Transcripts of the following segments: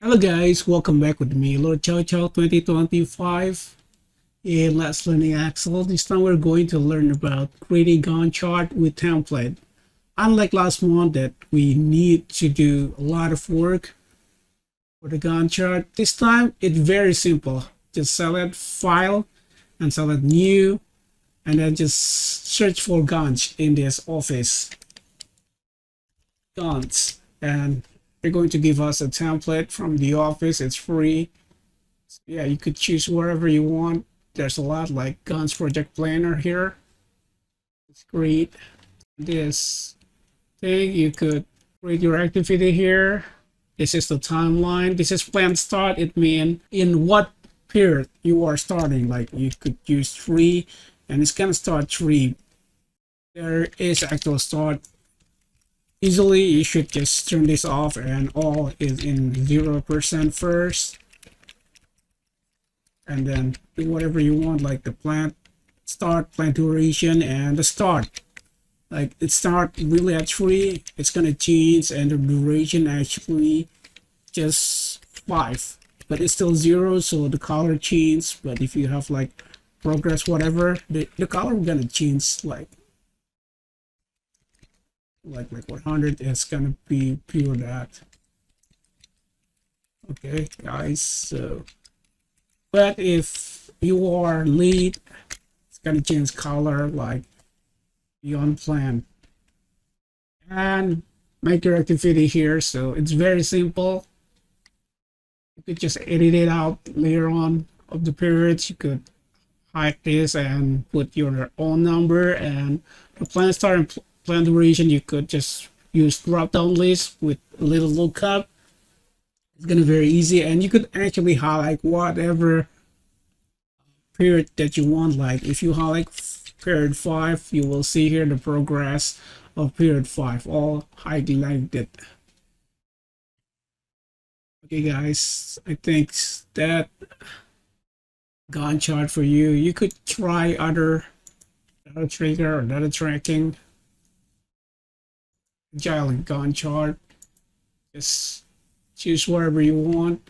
Hello guys, welcome back with me, Lord Chow Chow 2025 in Let's Learning Excel. This time we're going to learn about creating Gantt chart with template. Unlike last month that we need to do a lot of work for the Gantt chart, this time it's very simple. Just select File and select New, and then just search for Gantt in this Office. Gantt, and they're going to give us a template from the Office. It's free. Yeah, you could choose wherever you want. There's a lot like Gantt Project Planner here. It's great. This thing, you could create your activity here. This is the timeline. This is plan start. It means in what period you are starting. Like you could use 3 and it's gonna start 3. There is actual start. Easily, you should just turn this off and all is in 0% first. And then do whatever you want, like the plant start, plant duration, and the start. Like it start really at 3, it's gonna change, and the duration actually just 5. But it's still 0, so the color change. But if you have like progress, whatever, the color gonna change like 100 is gonna be pure that. Okay guys, so but if you are late, it's gonna change color like beyond plan. And make your activity here, so it's very simple. You could just edit it out later on of the periods. You could hide this and put your own number, and the plan start and plan duration, you could just use drop down list with a little lookup. It's gonna be very easy, and you could actually highlight whatever period that you want. Like if you highlight period 5, you will see here the progress of period 5 all highlighted. Okay guys, I think that Gantt chart for you. You could try other data trigger or data tracking. Agile Gantt chart. Just choose wherever you want.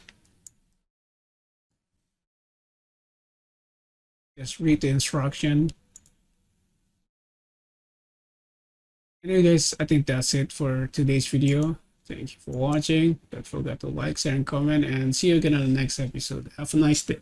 Just read the instruction. Anyway guys, I think that's it for today's video. Thank you for watching. Don't forget to like, share, and comment, and see you again on the next episode. Have a nice day.